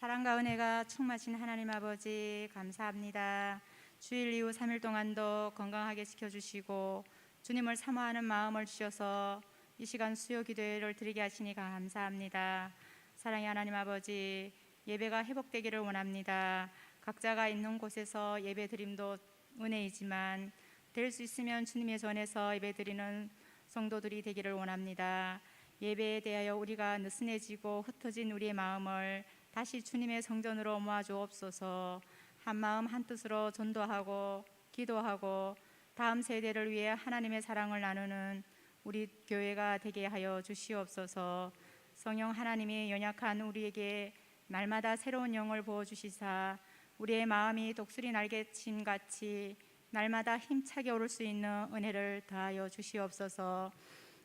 사랑과 은혜가 충만하신 하나님 아버지 감사합니다. 주일 이후 3일 동안도 건강하게 지켜주시고 주님을 사모하는 마음을 주셔서 이 시간 수요 기도회를 드리게 하시니 감사합니다. 사랑의 하나님 아버지, 예배가 회복되기를 원합니다. 각자가 있는 곳에서 예배 드림도 은혜이지만 될 수 있으면 주님의 전에서 예배 드리는 성도들이 되기를 원합니다. 예배에 대하여 우리가 느슨해지고 흩어진 우리의 마음을 다시 주님의 성전으로 모아 주옵소서. 한 마음 한 뜻으로 전도하고 기도하고 다음 세대를 위해 하나님의 사랑을 나누는 우리 교회가 되게 하여 주시옵소서. 성령 하나님이 연약한 우리에게 날마다 새로운 영을 부어주시사 우리의 마음이 독수리 날개침 같이 날마다 힘차게 오를 수 있는 은혜를 더하여 주시옵소서.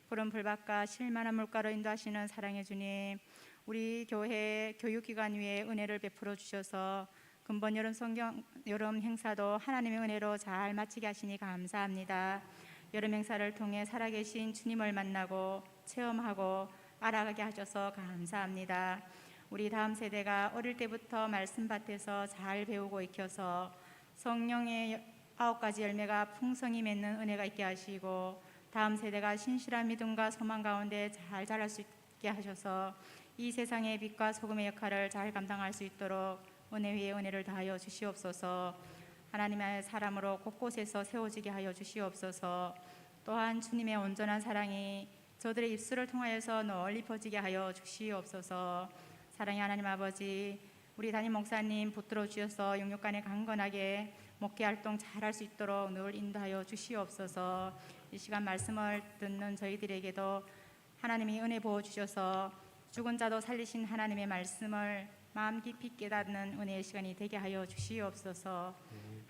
푸른 불밭과 실만한 물가로 인도하시는 사랑의 주님, 우리 교회 교육기관 위에 은혜를 베풀어 주셔서 금번 여름 행사도 하나님의 은혜로 잘 마치게 하시니 감사합니다. 여름 행사를 통해 살아계신 주님을 만나고 체험하고 알아가게 하셔서 감사합니다. 우리 다음 세대가 어릴 때부터 말씀밭에서 잘 배우고 익혀서 성령의 9가지 열매가 풍성히 맺는 은혜가 있게 하시고 다음 세대가 신실한 믿음과 소망 가운데 잘 자랄 수 있게 하셔서 이 세상의 빛과 소금의 역할을 잘 감당할 수 있도록 은혜 위에 은혜를 더하여 주시옵소서. 하나님의 사람으로 곳곳에서 세워지게 하여 주시옵소서. 또한 주님의 온전한 사랑이 저들의 입술을 통하여서 널리 퍼지게 하여 주시옵소서. 사랑의 하나님 아버지, 우리 담임 목사님 붙들어 주셔서 영육간에 강건하게 목회 활동 잘할 수 있도록 늘 인도하여 주시옵소서. 이 시간 말씀을 듣는 저희들에게도 하나님이 은혜 부어 주셔서 죽은 자도 살리신 하나님의 말씀을 마음 깊이 깨닫는 은혜의 시간이 되게 하여 주시옵소서.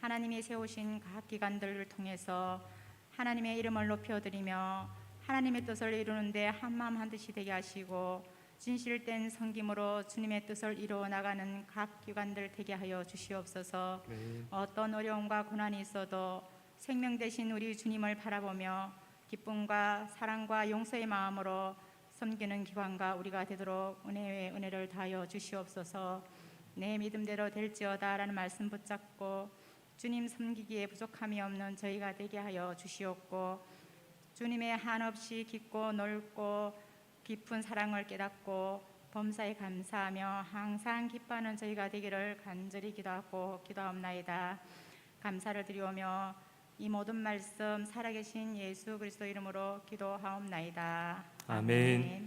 하나님이 세우신 각 기관들을 통해서 하나님의 이름을 높여드리며 하나님의 뜻을 이루는데 한마음 한뜻이 되게 하시고 진실된 섬김으로 주님의 뜻을 이루어 나가는 각 기관들 되게 하여 주시옵소서. 어떤 어려움과 고난이 있어도 생명 되신 우리 주님을 바라보며 기쁨과 사랑과 용서의 마음으로 섬기는 기관과 우리가 되도록 은혜의 은혜를 다하여 주시옵소서. 내 믿음대로 될지어다 라는 말씀 붙잡고 주님 섬기기에 부족함이 없는 저희가 되게 하여 주시옵고 주님의 한없이 깊고 넓고 깊은 사랑을 깨닫고 범사에 감사하며 항상 기뻐하는 저희가 되기를 간절히 기도하고 기도하옵나이다. 감사를 드리오며 이 모든 말씀 살아계신 예수 그리스도 이름으로 기도하옵나이다. 아멘.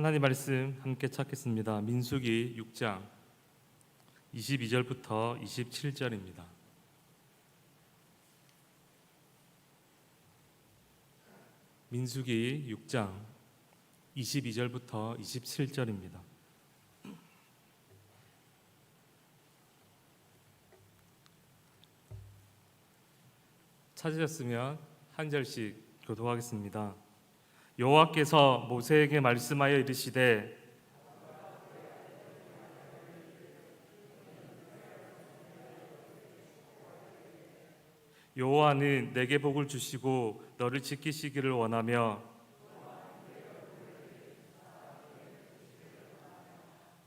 하나님 말씀 함께 찾겠습니다. 민수기 6장 22절부터 27절입니다. 민수기 6장 22절부터 27절입니다. 찾으셨으면 한 절씩 교도하겠습니다. 여호와께서 모세에게 말씀하여 이르시되 여호와는 내게 복을 주시고 너를 지키시기를 원하며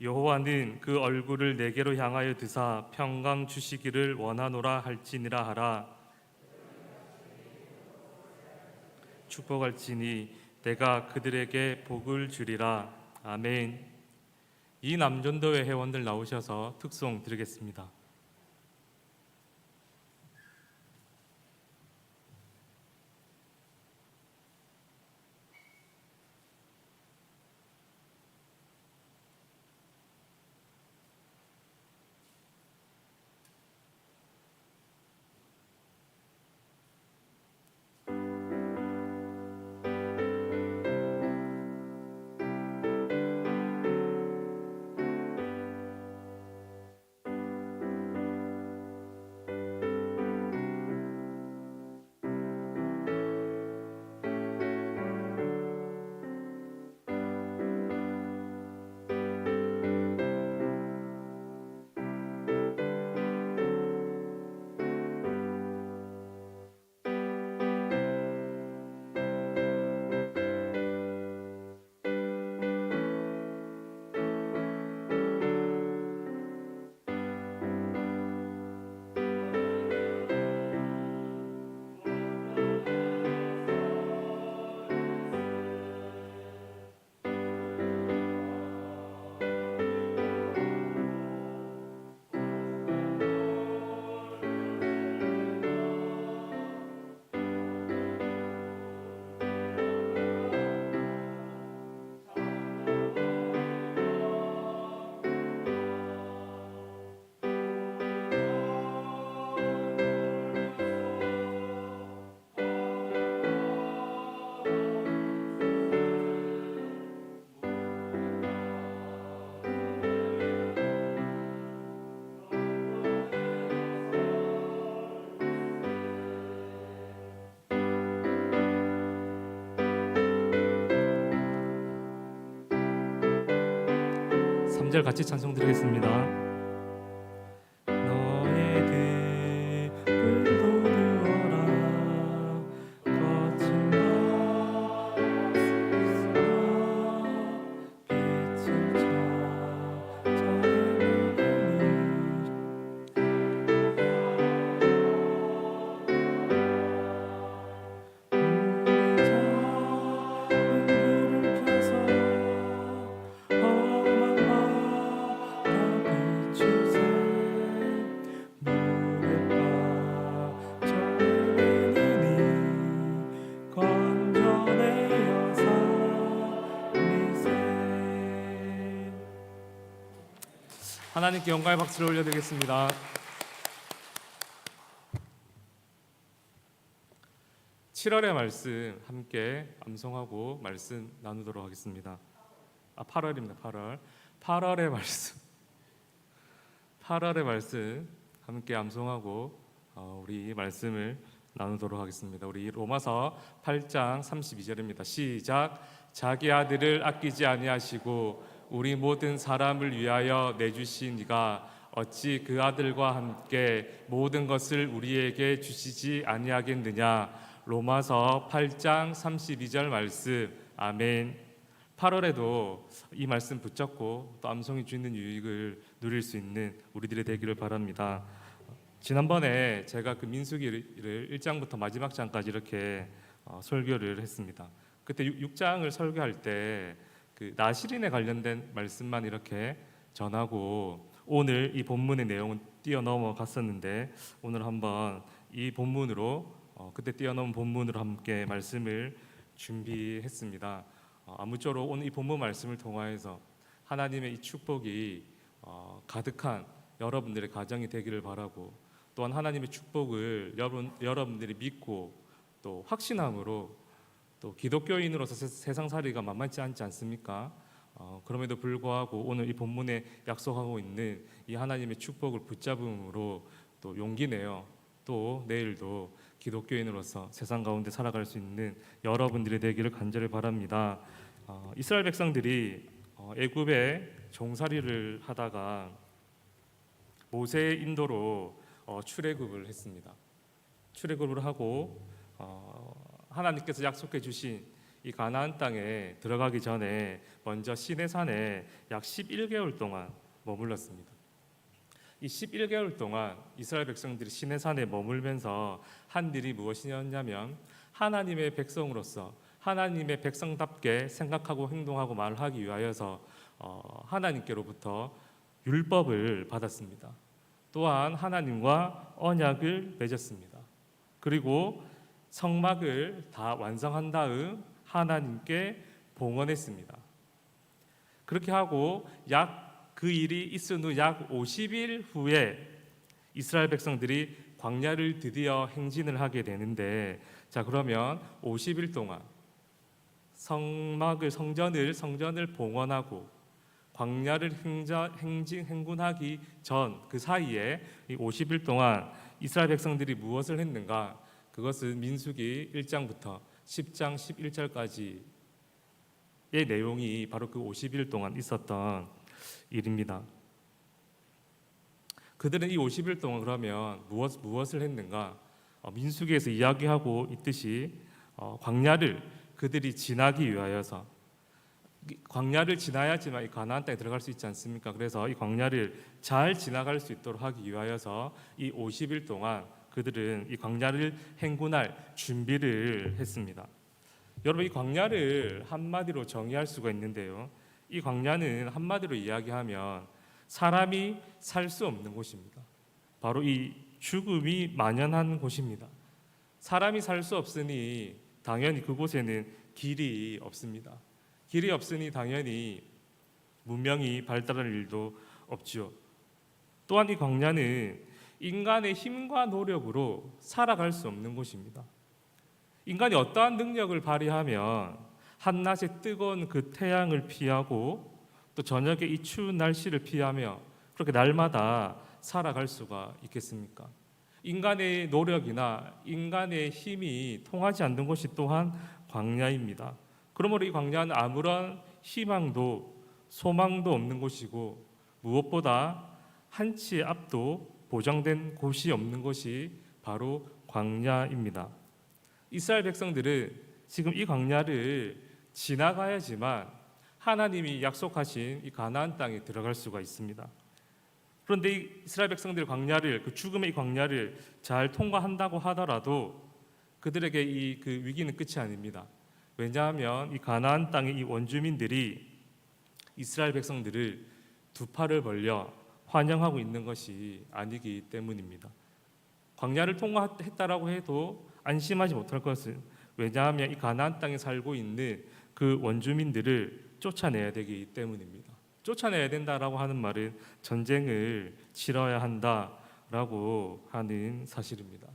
여호와는 그 얼굴을 내게로 향하여 드사 평강 주시기를 원하노라 할지니라 하라. 축복할지니 내가 그들에게 복을 주리라. 아멘. 이 남전도회 회원들 나오셔서 특송 드리겠습니다. 3절 같이 찬송 드리겠습니다. 너의 등을 도르어라 거친 빛을 하나님께 영광의 박수를 올려드리겠습니다. 7월의 말씀 함께 암송하고 말씀 나누도록 하겠습니다. 8월입니다. 8월의 말씀 함께 암송하고 우리 말씀을 나누도록 하겠습니다. 우리 로마서 8장 32절입니다. 시작. 자기 아들을 아끼지 아니하시고 우리 모든 사람을 위하여 내주신 이가 어찌 그 아들과 함께 모든 것을 우리에게 주시지 아니하겠느냐. 로마서 8장 32절 말씀. 아멘. 8월에도 이 말씀 붙잡고 또 암송이 주는 유익을 누릴 수 있는 우리들이 되기를 바랍니다. 지난번에 제가 그 민수기를 1장부터 마지막 장까지 이렇게 설교를 했습니다. 그때 6장을 설교할 때 그 나실인에 관련된 말씀만 이렇게 전하고 오늘 이 본문의 내용은 뛰어넘어 갔었는데 오늘 한번 이 본문으로 그때 뛰어넘은 본문으로 함께 말씀을 준비했습니다. 아무쪼록 오늘 이 본문 말씀을 통하여서 하나님의 이 축복이 가득한 여러분들의 가정이 되기를 바라고 또한 하나님의 축복을 여러분들이 믿고 또 확신함으로 또 기독교인으로서 세상살이가 만만치 않지 않습니까? 그럼에도 불구하고 오늘 이 본문에 약속하고 있는 이 하나님의 축복을 붙잡음으로 또 용기 내어 또 내일도 기독교인으로서 세상 가운데 살아갈 수 있는 여러분들이 되기를 간절히 바랍니다. 이스라엘 백성들이 애굽에 종살이를 하다가 모세의 인도로 출애굽을 했습니다. 출애굽을 하고 하나님께서 약속해 주신 이 가나안 땅에 들어가기 전에 먼저 시내산에 약 11개월 동안 머물렀습니다. 이 11개월 동안 이스라엘 백성들이 시내산에 머물면서 한 일이 무엇이었냐면 하나님의 백성으로서 하나님의 백성답게 생각하고 행동하고 말하기 위하여서 하나님께로부터 율법을 받았습니다. 또한 하나님과 언약을 맺었습니다. 그리고 성막을 다 완성한 다음 하나님께 봉헌했습니다. 그렇게 하고 그 일이 있은 후 약 50일 후에 이스라엘 백성들이 광야를 드디어 행진을 하게 되는데 자 그러면 50일 동안 성전을 봉헌하고 광야를 행군하기 전 그 사이에 이 50일 동안 이스라엘 백성들이 무엇을 했는가? 그것은 민수기 1장부터 10장 11절까지의 내용이 바로 그 50일 동안 있었던 일입니다. 그들은 이 50일 동안 그러면 무엇을 했는가? 민수기에서 이야기하고 있듯이 광야를 그들이 지나기 위하여서 광야를 지나야지만 이 가나안 땅에 들어갈 수 있지 않습니까? 그래서 이 광야를 잘 지나갈 수 있도록 하기 위하여서 이 50일 동안 그들은 이 광야를 행군할 준비를 했습니다. 여러분 이 광야를 한마디로 정의할 수가 있는데요. 이 광야는 한마디로 이야기하면 사람이 살 수 없는 곳입니다. 바로 이 죽음이 만연한 곳입니다. 사람이 살 수 없으니 당연히 그곳에는 길이 없습니다. 길이 없으니 당연히 문명이 발달할 일도 없죠. 또한 이 광야는 인간의 힘과 노력으로 살아갈 수 없는 곳입니다. 인간이 어떠한 능력을 발휘하면 한낮의 뜨거운 그 태양을 피하고 또 저녁에 이 추운 날씨를 피하며 그렇게 날마다 살아갈 수가 있겠습니까? 인간의 노력이나 인간의 힘이 통하지 않는 곳이 또한 광야입니다. 그러므로 이 광야는 아무런 희망도 소망도 없는 곳이고 무엇보다 한치의 앞도 보장된 곳이 없는 것이 바로 광야입니다. 이스라엘 백성들은 지금 이 광야를 지나가야지만 하나님이 약속하신 이 가나안 땅에 들어갈 수가 있습니다. 그런데 이 이스라엘 백성들 광야를, 그 죽음의 이 광야를 잘 통과한다고 하더라도 그들에게 이 그 위기는 끝이 아닙니다. 왜냐하면 이 가나안 땅의 이 원주민들이 이스라엘 백성들을 두 팔을 벌려 환영하고 있는 것이 아니기 때문입니다. 광야를 통과했다라고 해도 안심하지 못할 것은, 왜냐하면 이 가나안 땅에 살고 있는 그 원주민들을 쫓아내야 되기 때문입니다. 쫓아내야 된다라고 하는 말은 전쟁을 치러야 한다라고 하는 사실입니다.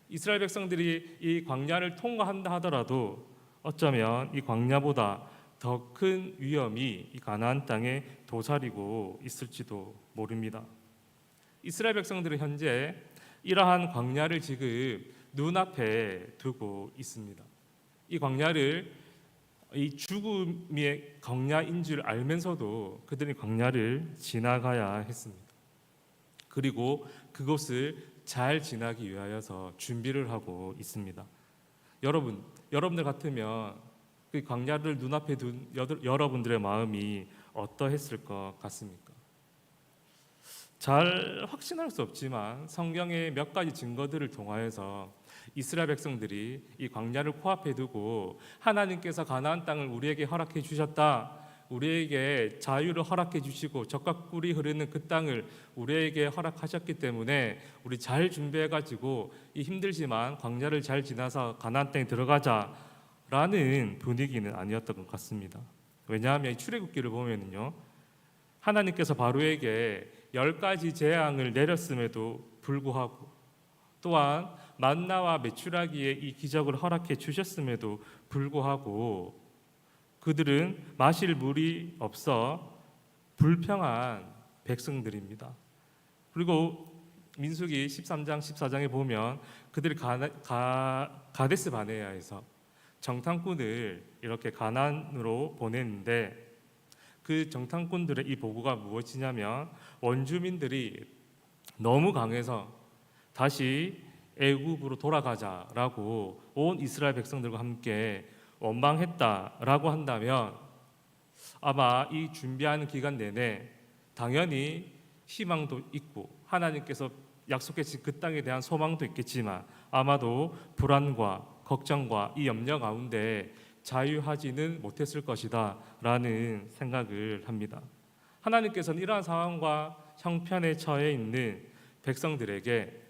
이스라엘 백성들이 이 광야를 통과한다 하더라도 어쩌면 이 광야보다 더 큰 위험이 이 가나안 땅에 도사리고 있을지도 모릅니다. 이스라엘 백성들은 현재 이러한 광야를 지금 눈앞에 두고 있습니다. 이 광야를 이 죽음의 광야인 줄 알면서도 그들이 광야를 지나가야 했습니다. 그리고 그곳을 잘 지나기 위하여서 준비를 하고 있습니다. 여러분들 같으면 그 광야를 눈앞에 둔 여러분들의 마음이 어떠했을 것 같습니까? 잘 확신할 수 없지만 성경의 몇 가지 증거들을 통하여서 이스라엘 백성들이 이 광야를 코앞에 두고 하나님께서 가나안 땅을 우리에게 허락해 주셨다, 우리에게 자유를 허락해 주시고 젖과 꿀이 흐르는 그 땅을 우리에게 허락하셨기 때문에 우리 잘 준비해 가지고 이 힘들지만 광야를 잘 지나서 가나안 땅에 들어가자라는 분위기는 아니었던 것 같습니다. 왜냐하면 이 출애굽기를 보면은요, 하나님께서 바로에게 10가지 재앙을 내렸음에도 불구하고 또한 만나와 메추라기의 이 기적을 허락해 주셨음에도 불구하고 그들은 마실 물이 없어 불평한 백성들입니다. 그리고 민수기 13장 14장에 보면 그들이 가데스 바네아에서 정탐꾼을 이렇게 가나안으로 보냈는데 그 정탐꾼들의 이 보고가 무엇이냐면 원주민들이 너무 강해서 다시 애굽으로 돌아가자라고 온 이스라엘 백성들과 함께 원망했다라고 한다면 아마 이 준비하는 기간 내내 당연히 희망도 있고 하나님께서 약속해 주신 그 땅에 대한 소망도 있겠지만 아마도 불안과 걱정과 이 염려 가운데 자유하지는 못했을 것이다 라는 생각을 합니다. 하나님께서는 이러한 상황과 형편에 처해 있는 백성들에게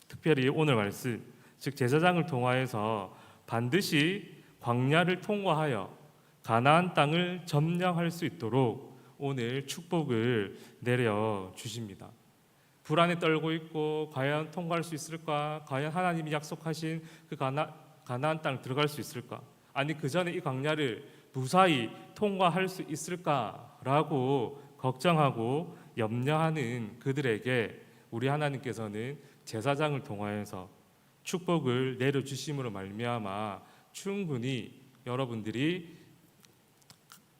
특별히 오늘 말씀, 즉 제사장을 통하여서 반드시 광야를 통과하여 가나안 땅을 점령할 수 있도록 오늘 축복을 내려 주십니다. 불안에 떨고 있고 과연 통과할 수 있을까? 과연 하나님이 약속하신 그 가나안 땅을 들어갈 수 있을까? 아니 그 전에 이 광야를 무사히 통과할 수 있을까라고 걱정하고 염려하는 그들에게 우리 하나님께서는 제사장을 통하여서 축복을 내려 주심으로 말미암아 충분히 여러분들이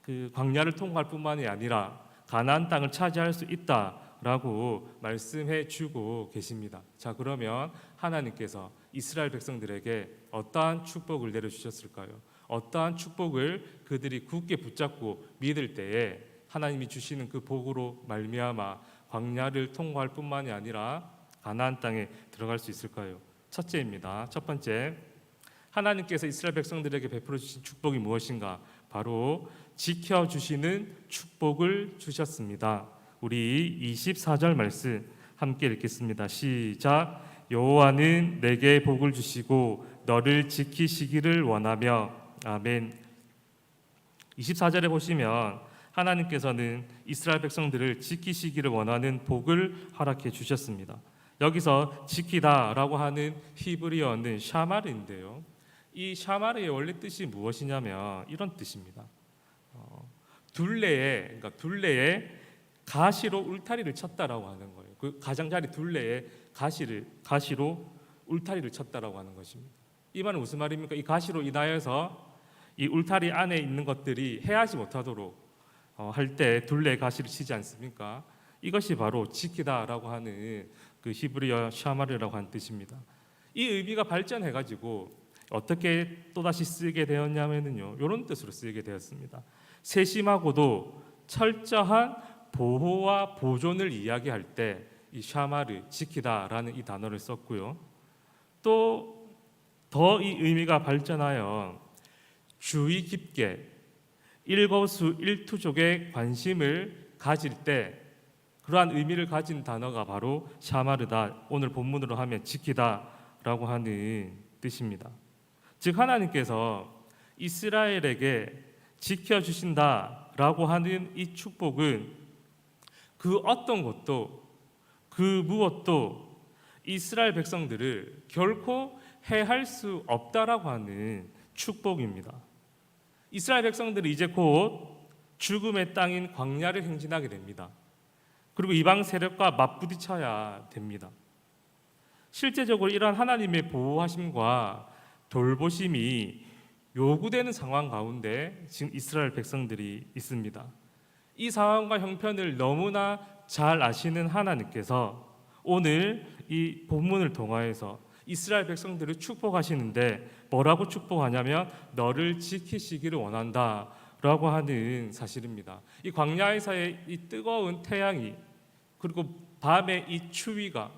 그 광야를 통과할 뿐만이 아니라 가나안 땅을 차지할 수 있다라고 말씀해 주고 계십니다. 자, 그러면 하나님께서 이스라엘 백성들에게 어떠한 축복을 내려 주셨을까요? 어떠한 축복을 그들이 굳게 붙잡고 믿을 때에 하나님이 주시는 그 복으로 말미암아 광야를 통과할 뿐만이 아니라 가나안 땅에 들어갈 수 있을까요? 첫째입니다. 첫 번째, 하나님께서 이스라엘 백성들에게 베풀어 주신 축복이 무엇인가? 바로 지켜주시는 축복을 주셨습니다. 우리 24절 말씀 함께 읽겠습니다. 시작. 여호와는 내게 복을 주시고 너를 지키시기를 원하며. 아멘. 24절에 보시면 하나님께서는 이스라엘 백성들을 지키시기를 원하는 복을 허락해 주셨습니다. 여기서 지키다라고 하는 히브리어는 샤마르인데요. 이 샤마르의 원래 뜻이 무엇이냐면 이런 뜻입니다. 둘레에 가시로 울타리를 쳤다라고 하는 거예요. 그 가장자리 둘레에 가시로 울타리를 쳤다라고 하는 것입니다. 이 말은 무슨 말입니까? 이 가시로 인하여서 이 울타리 안에 있는 것들이 해하지 못하도록 할 때 둘레 가시를 치지 않습니까? 이것이 바로 지키다라고 하는 그 히브리어 샤마르라고 하는 뜻입니다. 이 의미가 발전해가지고 어떻게 또다시 쓰게 되었냐면요, 이런 뜻으로 쓰게 되었습니다. 세심하고도 철저한 보호와 보존을 이야기할 때 이 샤마르, 지키다라는 이 단어를 썼고요. 또 더 이 의미가 발전하여 주의 깊게 일거수 일투족에 관심을 가질 때 그러한 의미를 가진 단어가 바로 샤마르다, 오늘 본문으로 하면 지키다라고 하는 뜻입니다. 즉 하나님께서 이스라엘에게 지켜주신다라고 하는 이 축복은 그 어떤 것도 그 무엇도 이스라엘 백성들을 결코 해할 수 없다라고 하는 축복입니다. 이스라엘 백성들이 이제 곧 죽음의 땅인 광야를 행진하게 됩니다. 그리고 이방 세력과 맞부딪혀야 됩니다. 실제적으로 이러한 하나님의 보호하심과 돌보심이 요구되는 상황 가운데 지금 이스라엘 백성들이 있습니다. 이 상황과 형편을 너무나 잘 아시는 하나님께서 오늘 이 본문을 통하여서 이스라엘 백성들을 축복하시는데 뭐라고 축복하냐면 너를 지키시기를 원한다라고 하는 사실입니다. 이 광야에서의 이 뜨거운 태양이 그리고 밤의 이 추위가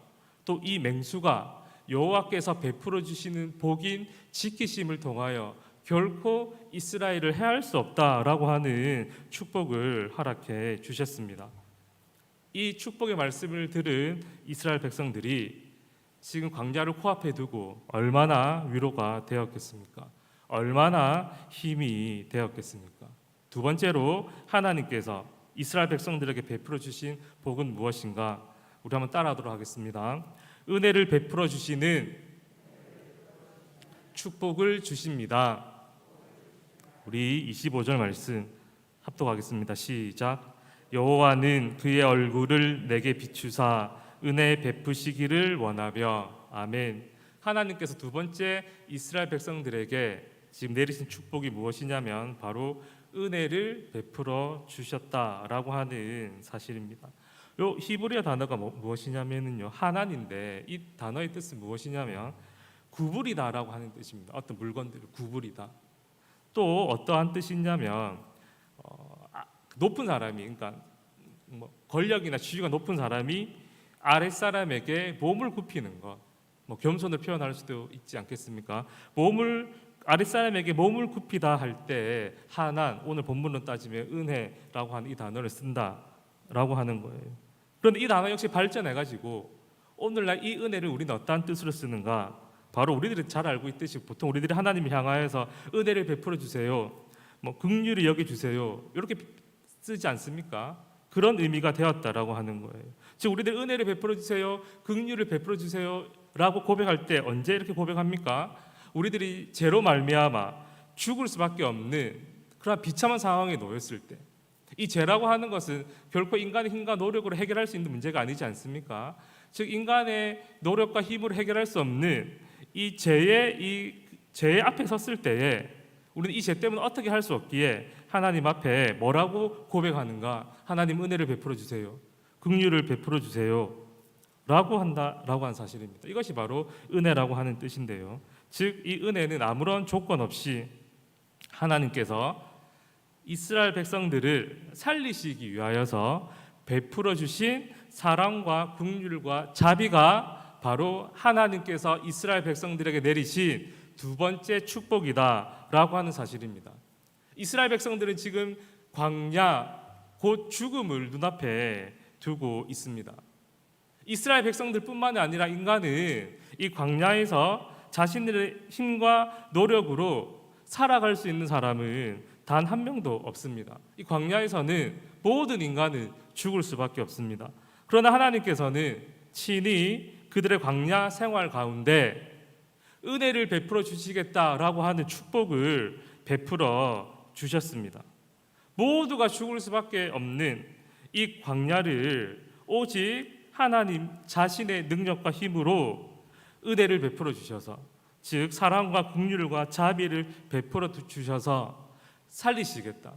또 이 맹수가 여호와께서 베풀어 주시는 복인 지키심을 통하여 결코 이스라엘을 해할 수 없다라고 하는 축복을 허락해 주셨습니다. 이 축복의 말씀을 들은 이스라엘 백성들이 지금 광야를 코앞에 두고 얼마나 위로가 되었겠습니까? 얼마나 힘이 되었겠습니까? 두 번째로 하나님께서 이스라엘 백성들에게 베풀어 주신 복은 무엇인가? 우리 한번 따라하도록 하겠습니다. 은혜를 베풀어 주시는 축복을 주십니다. 우리 25절 말씀 합독하겠습니다. 시작. 여호와는 그의 얼굴을 내게 비추사 은혜 베푸시기를 원하며. 아멘. 하나님께서 두 번째 이스라엘 백성들에게 지금 내리신 축복이 무엇이냐면 바로 은혜를 베풀어 주셨다라고 하는 사실입니다. 요 히브리어 단어가 무엇이냐면요 하나인데 이 단어의 뜻은 무엇이냐면 구부리다라고 하는 뜻입니다. 어떤 물건들을 구부리다. 또 어떠한 뜻이냐면 높은 사람이, 그러니까 권력이나 지위가 높은 사람이 아랫 사람에게 몸을 굽히는 것, 겸손을 표현할 수도 있지 않겠습니까? 아랫 사람에게 몸을 굽히다 할 때 하난, 오늘 본문으로 따지면 은혜라고 하는 이 단어를 쓴다라고 하는 거예요. 그런데 이 단어 역시 발전해가지고 오늘날 이 은혜를 우리는 어떠한 뜻으로 쓰는가? 바로 우리들이 잘 알고 있듯이 보통 우리들이 하나님을 향하여서 은혜를 베풀어 주세요, 긍휼히 여겨 주세요 이렇게 쓰지 않습니까? 그런 의미가 되었다라고 하는 거예요. 즉 우리들 은혜를 베풀어 주세요, 긍휼을 베풀어 주세요라고 고백할 때 언제 이렇게 고백합니까? 우리들이 죄로 말미암아 죽을 수밖에 없는 그런 비참한 상황에 놓였을 때, 이 죄라고 하는 것은 결코 인간의 힘과 노력으로 해결할 수 있는 문제가 아니지 않습니까? 즉 인간의 노력과 힘으로 해결할 수 없는 이 죄의 앞에 섰을 때에 우리는 이 죄 때문에 어떻게 할 수 없기에 하나님 앞에 뭐라고 고백하는가? 하나님 은혜를 베풀어 주세요, 긍휼을 베풀어 주세요 라고 한다라고 하는 사실입니다. 이것이 바로 은혜라고 하는 뜻인데요, 즉 이 은혜는 아무런 조건 없이 하나님께서 이스라엘 백성들을 살리시기 위하여서 베풀어 주신 사랑과 긍휼과 자비가 바로 하나님께서 이스라엘 백성들에게 내리신 두 번째 축복이다라고 하는 사실입니다. 이스라엘 백성들은 지금 광야, 곧 죽음을 눈앞에 두고 있습니다. 이스라엘 백성들뿐만이 아니라 인간은 이 광야에서 자신들의 힘과 노력으로 살아갈 수 있는 사람은 단 한 명도 없습니다. 이 광야에서는 모든 인간은 죽을 수밖에 없습니다. 그러나 하나님께서는 친히 그들의 광야 생활 가운데 은혜를 베풀어 주시겠다라고 하는 축복을 베풀어 주셨습니다. 모두가 죽을 수밖에 없는 이 광야를 오직 하나님 자신의 능력과 힘으로 은혜를 베풀어 주셔서, 즉 사랑과 긍휼과 자비를 베풀어 주셔서 살리시겠다,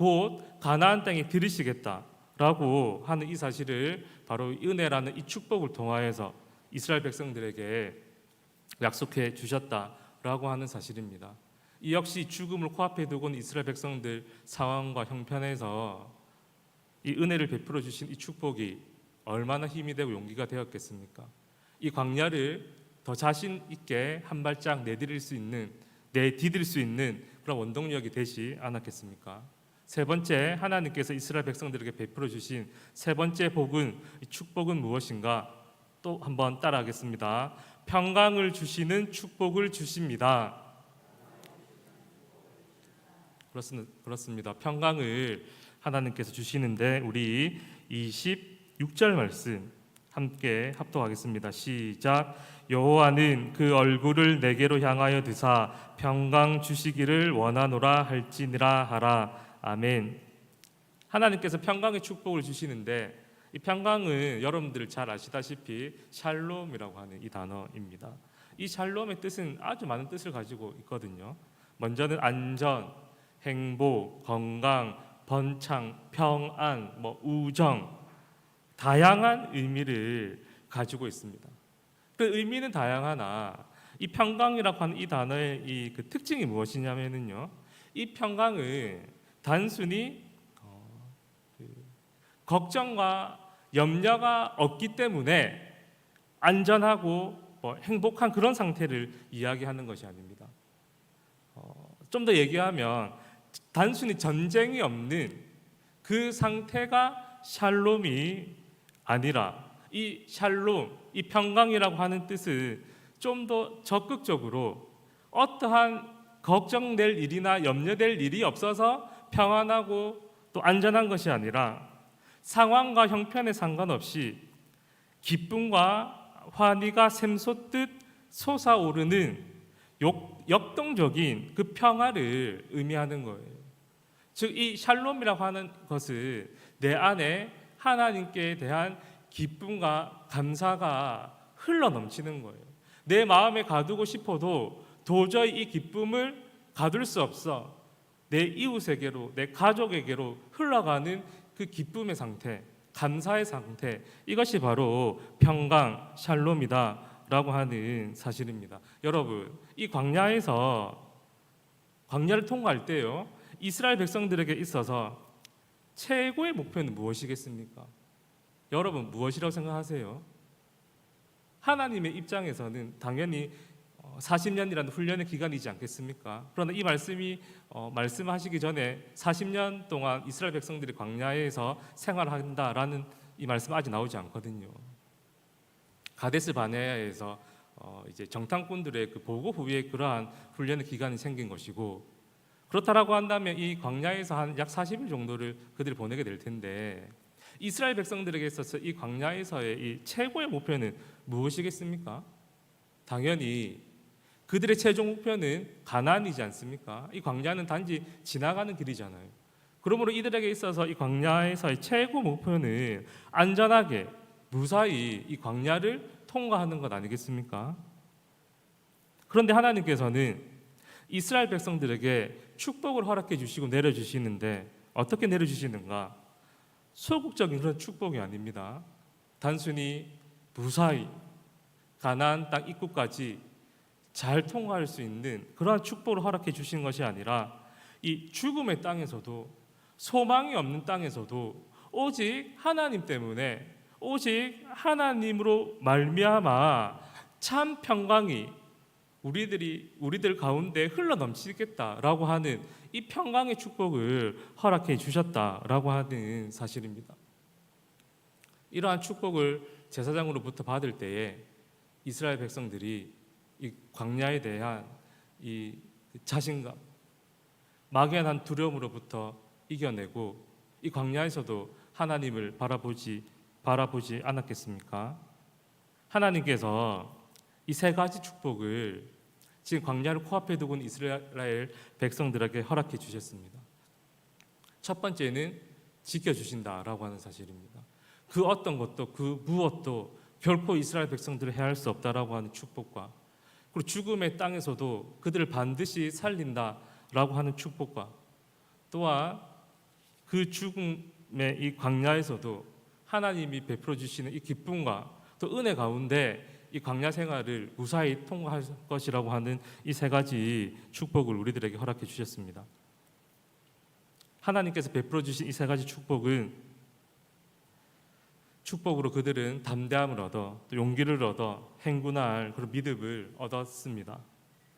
곧 가나안 땅에 들이시겠다라고 하는 이 사실을 바로 은혜라는 이 축복을 통하여서 이스라엘 백성들에게 약속해 주셨다라고 하는 사실입니다. 이 역시 죽음을 코앞에 두고 있는 이스라엘 백성들 상황과 형편에서 이 은혜를 베풀어 주신 이 축복이 얼마나 힘이 되고 용기가 되었겠습니까? 이 광야를 더 자신 있게 한 발짝 내디딜 수 있는 그런 원동력이 되지 않았겠습니까? 세 번째, 하나님께서 이스라엘 백성들에게 베풀어 주신 세 번째 복은, 이 축복은 무엇인가? 또 한번 따라하겠습니다. 평강을 주시는 축복을 주십니다. 그렇습니다. 평강을 하나님께서 주시는데 우리 26절 말씀 함께 합독하겠습니다. 시작. 여호와는 그 얼굴을 내게로 향하여 드사 평강 주시기를 원하노라 할지니라 하라. 아멘. 하나님께서 평강의 축복을 주시는데 이 평강은 여러분들 잘 아시다시피 샬롬이라고 하는 이 단어입니다. 이 샬롬의 뜻은 아주 많은 뜻을 가지고 있거든요. 먼저는 안전, 행복, 건강, 번창, 평안, 우정, 다양한 의미를 가지고 있습니다. 그 의미는 다양하나 이 평강이라고 하는 이 단어의 이 그 특징이 무엇이냐면요, 이 평강은 단순히 걱정과 염려가 없기 때문에 안전하고 행복한 그런 상태를 이야기하는 것이 아닙니다. 좀 더 얘기하면 단순히 전쟁이 없는 그 상태가 샬롬이 아니라 이 샬롬, 이 평강이라고 하는 뜻은 좀 더 적극적으로 어떠한 걱정될 일이나 염려될 일이 없어서 평안하고 또 안전한 것이 아니라 상황과 형편에 상관없이 기쁨과 환희가 샘솟듯 솟아오르는 역동적인 그 평화를 의미하는 거예요. 즉 이 샬롬이라고 하는 것은 내 안에 하나님께 대한 기쁨과 감사가 흘러넘치는 거예요. 내 마음에 가두고 싶어도 도저히 이 기쁨을 가둘 수 없어 내 이웃에게로, 내 가족에게로 흘러가는 그 기쁨의 상태, 감사의 상태, 이것이 바로 평강, 샬롬이다라고 하는 사실입니다. 여러분, 이 광야를 통과할 때요, 이스라엘 백성들에게 있어서 최고의 목표는 무엇이겠습니까? 여러분, 무엇이라고 생각하세요? 하나님의 입장에서는 당연히 40년이라는 훈련의 기간이지 않겠습니까? 그러나 이 말씀이 말씀하시기 전에 40년 동안 이스라엘 백성들이 광야에서 생활한다라는 이 말씀 아직 나오지 않거든요. 가데스 바네아에서 이제 정탐꾼들의 그 보고 후에 그러한 훈련의 기간이 생긴 것이고, 그렇다라고 한다면 이 광야에서 한 약 40일 정도를 그들이 보내게 될 텐데, 이스라엘 백성들에게 있어서 이 광야에서의 이 최고의 목표는 무엇이겠습니까? 당연히 그들의 최종 목표는 가나안이지 않습니까? 이 광야는 단지 지나가는 길이잖아요. 그러므로 이들에게 있어서 이 광야에서의 최고 목표는 안전하게 무사히 이 광야를 통과하는 것 아니겠습니까? 그런데 하나님께서는 이스라엘 백성들에게 축복을 허락해 주시고 내려주시는데 어떻게 내려주시는가? 소극적인 그런 축복이 아닙니다. 단순히 무사히 가나안 땅 입구까지 잘 통과할 수 있는 그러한 축복을 허락해 주시는 것이 아니라 이 죽음의 땅에서도, 소망이 없는 땅에서도 오직 하나님 때문에, 오직 하나님으로 말미암아 참 평강이 우리들 가운데 흘러넘치겠다라고 하는 이 평강의 축복을 허락해 주셨다라고 하는 사실입니다. 이러한 축복을 제사장으로부터 받을 때에 이스라엘 백성들이 이 광야에 대한 이 자신감, 막연한 두려움으로부터 이겨내고 이 광야에서도 하나님을 바라보지 않았겠습니까? 하나님께서 이 세 가지 축복을 지금 광야를 코앞에 두고 있는 이스라엘 백성들에게 허락해 주셨습니다. 첫 번째는 지켜주신다라고 하는 사실입니다. 그 어떤 것도 그 무엇도 결코 이스라엘 백성들을 해할 수 없다라고 하는 축복과, 그리고 죽음의 땅에서도 그들을 반드시 살린다라고 하는 축복과, 또한 그 죽음의 이 광야에서도 하나님이 베풀어 주시는 이 기쁨과 또 은혜 가운데 이 광야 생활을 무사히 통과할 것이라고 하는 이 세 가지 축복을 우리들에게 허락해 주셨습니다. 하나님께서 베풀어 주신 이 세 가지 축복으로 그들은 담대함을 얻어 또 용기를 얻어 행군할 그런 믿음을 얻었습니다.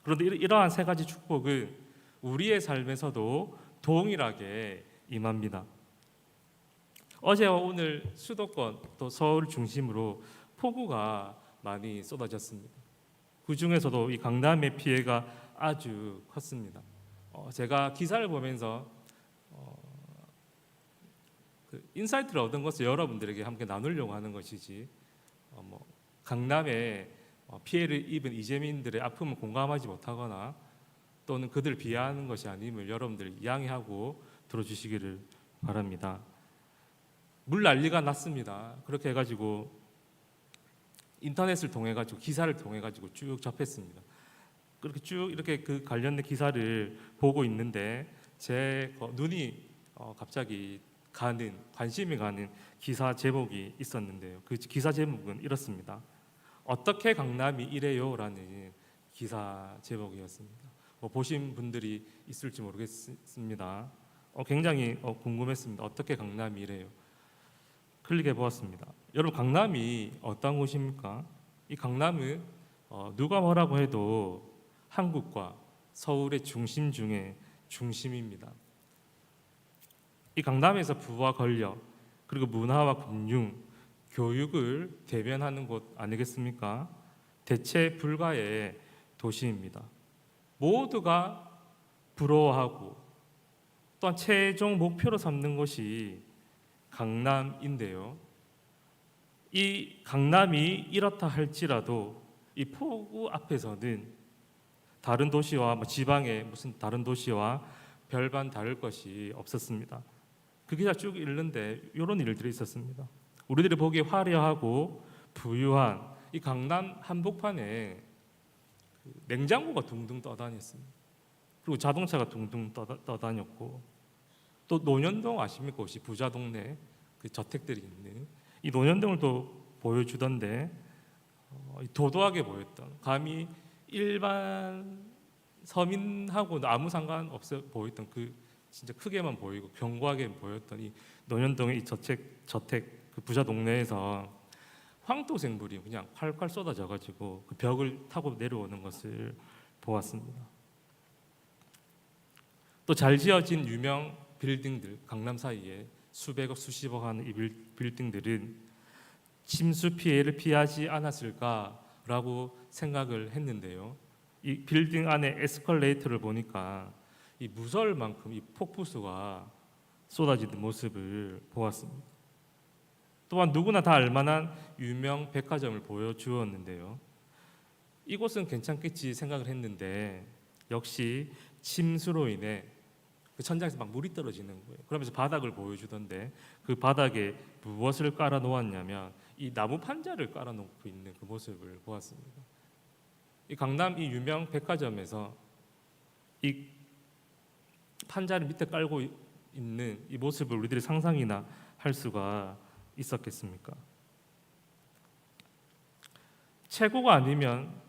그런데 이러한 세 가지 축복은 우리의 삶에서도 동일하게 임합니다. 어제와 오늘 수도권 또 서울 중심으로 폭우가 많이 쏟아졌습니다. 그 중에서도 이 강남의 피해가 아주 컸습니다. 제가 기사를 보면서 그 인사이트를 얻은 것을 여러분들에게 함께 나누려고 하는 것이지 강남에 피해를 입은 이재민들의 아픔을 공감하지 못하거나 또는 그들을 비하하는 것이 아님을 여러분들 양해하고 들어주시기를 바랍니다. 물 난리가 났습니다. 그렇게 해가지고 인터넷을 통해 가지고 기사를 통해 가지고 쭉 접했습니다. 그렇게 쭉 이렇게 그 관련된 기사를 보고 있는데 제 눈이 갑자기 관심이 가는 기사 제목이 있었는데요. 그 기사 제목은 이렇습니다. 어떻게 강남이 이래요라는 기사 제목이었습니다. 보신 분들이 있을지 모르겠습니다. 굉장히 궁금했습니다. 어떻게 강남이 이래요? 클릭해 보았습니다. 여러분, 강남이 어떤 곳입니까? 이 강남은 누가 뭐라고 해도 한국과 서울의 중심 중에 중심입니다. 이 강남에서 부와 권력 그리고 문화와 금융, 교육을 대변하는 곳 아니겠습니까? 대체 불가의 도시입니다. 모두가 부러워하고 또한 최종 목표로 삼는 것이 강남인데요. 이 강남이 이렇다 할지라도 이 폭우 앞에서는 다른 도시와 지방의 무슨 다른 도시와 별반 다를 것이 없었습니다. 그 기사 쭉 읽는데 이런 일들이 있었습니다. 우리들이 보기에 화려하고 부유한 이 강남 한복판에 냉장고가 둥둥 떠다녔습니다. 그리고 자동차가 둥둥 떠다녔고 또 논현동 아십니까? 혹시 부자 동네 그 저택들이 있는 이 논현동을 또 보여주던데 도도하게 보였던, 감히 일반 서민하고는 아무 상관없어 보였던, 그 진짜 크게만 보이고 견고하게 보였던 이 논현동의 이 저택 그 부자 동네에서 황토생물이 그냥 콸콸 쏟아져 가지고 그 벽을 타고 내려오는 것을 보았습니다. 또 잘 지어진 유명 빌딩들, 강남 사이에 수백억 수십억 하는 이 빌딩들은 침수 피해를 피하지 않았을까라고 생각을 했는데요. 이 빌딩 안에 에스컬레이터를 보니까 이 무서울 만큼 이 폭포수가 쏟아지는 모습을 보았습니다. 또한 누구나 다 알만한 유명 백화점을 보여주었는데요. 이곳은 괜찮겠지 생각을 했는데 역시 침수로 인해 그 천장에서 막 물이 떨어지는 거예요. 그러면서 바닥을 보여주던데 그 바닥에 무엇을 깔아 놓았냐면 이 나무 판자를 깔아 놓고 있는 그 모습을 보았습니다. 이 강남 이 유명 백화점에서 이 판자를 밑에 깔고 있는 이 모습을 우리들이 상상이나 할 수가 있었겠습니까? 최고가 아니면